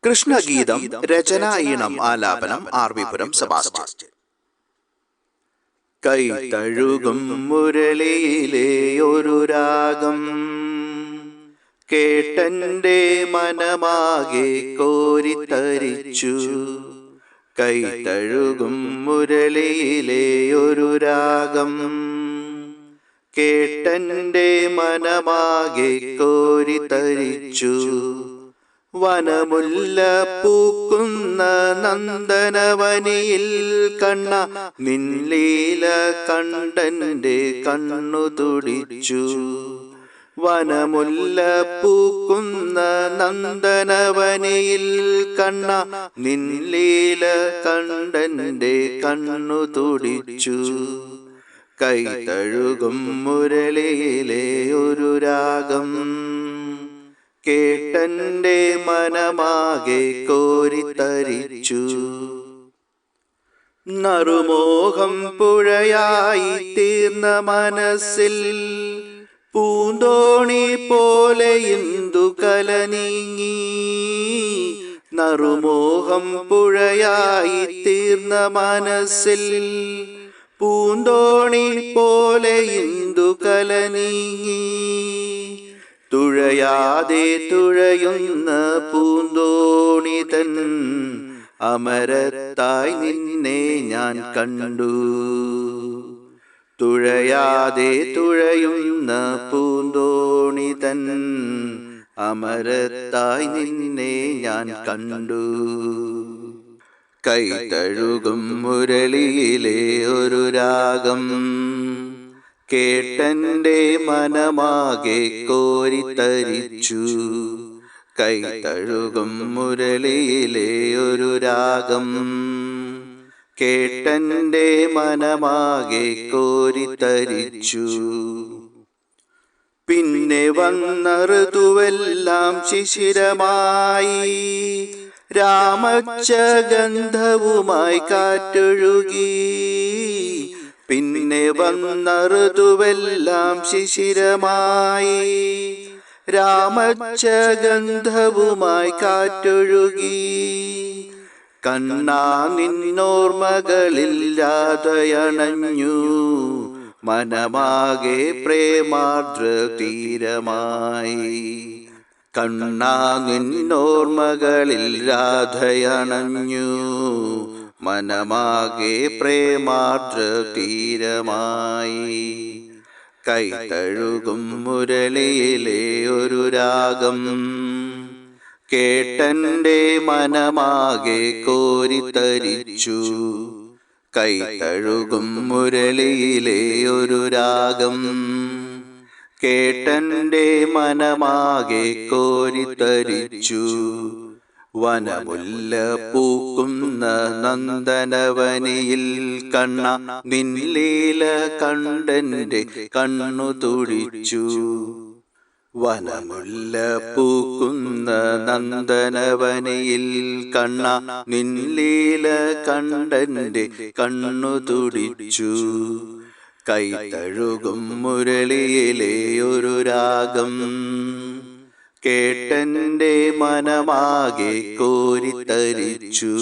കൃഷ്ണഗീതം രചന ഈണം ആലാപനം ആർവിപുരം സെബാസ്റ്റ്യൻ. കൈ തഴുകും മുരളിയിലെ ഒരു രാഗം കേട്ടന്റെ മനമാകെ കോരിത്തരിച്ചു. കൈ തഴുകും മുരളിയിലെ ഒരു രാഗം കേട്ടന്റെ മനമാകെ കോരിത്തരിച്ചു. വനമുല്ല പൂക്കുന്ന നന്ദനവനിയിൽ കണ്ണ നിൻലീല കണ്ടന്റെ കണ്ണു തുടിച്ചു. വനമുല്ല പൂക്കുന്ന നന്ദനവനിയിൽ കണ്ണ നിൻലീല കണ്ടന്റെ കണ്ണു തുടിച്ചു. കൈ തഴുകും മുരളിയിലെ ഒരു രാഗം കേട്ടന്റെ മനമാകെ കോരിത്തരിച്ചു. നറുമോഹം പുഴയായി തീർന്ന മനസ്സിൽ പൂന്തോണി പോലെ ഇന്ദുകല നീങ്ങി. നറുമോഹം പുഴയായി തീർന്ന മനസ്സിൽ പൂന്തോണി പോലെ ഇന്ദുകല നീങ്ങി. തുഴയാതെ തുഴയുന്ന പൂന്തോണിതൻ അമരത്തായി നിന്നെ ഞാൻ കണ്ടു. തുഴയാതെ തുഴയുന്ന പൂന്തോണിതൻ അമരത്തായി നിന്നെ ഞാൻ കണ്ടു. കൈ തഴുകും മുരളിയിലെ ഒരു രാഗം കേട്ടന്റെ മനമാകെ കോരിത്തരിച്ചു. കൈ തഴുകും മുരളിയിലെ ഒരു രാഗം കേട്ടന്റെ മനമാകെ കോരിത്തരിച്ചു. പിന്നെ വന്ന ഋതുവെല്ലാം ശിശിരമായി രാമച്ച ഗന്ധവുമായി കാറ്റൊഴുകി. പിന്നെ വന്ന ഋതുവെല്ലാം ശിശിരമായി രാമച്ച ഗന്ധവുമായി കാറ്റൊഴുകി. കണ്ണാ നിന്നോർമകളില്ലാതയണഞ്ഞു മനമാകെ പ്രേമാർദ്ര തീരമായി. കണ്ണാ നിന്നോർമകളില്ലാതയണഞ്ഞു മനമാകെ പ്രേമാർദ്ര തീരമായി. കൈ തഴുകും മുരളിയിലെ ഒരു രാഗം കേട്ടന്റെ മനമാകെ കോരിത്തരിച്ചു. കൈ തഴുകും മുരളിയിലെ ഒരു രാഗം കേട്ടന്റെ മനമാകെ കോരിത്തരിച്ചു. വനമുല്ല പൂക്കുന്ന നന്ദനവനിയിൽ കണ്ണ നിൻലീല കണ്ടന്റെ കണ്ണു തുടിച്ചു. വനമുല്ല പൂക്കുന്ന നന്ദനവനിയിൽ കണ്ണ നിൻലീല കണ്ടന്റെ കണ്ണു തുടിച്ചു. കൈ തഴുകും മുരളിയിലെ ഒരു രാഗം കേട്ടന്റെ മനമാകെ കോരിത്തരിച്ചു.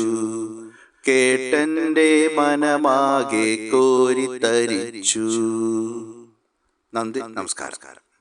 കേട്ടന്റെ മനമാകെ കോരിത്തരിച്ചു. നന്ദി, നമസ്കാരം.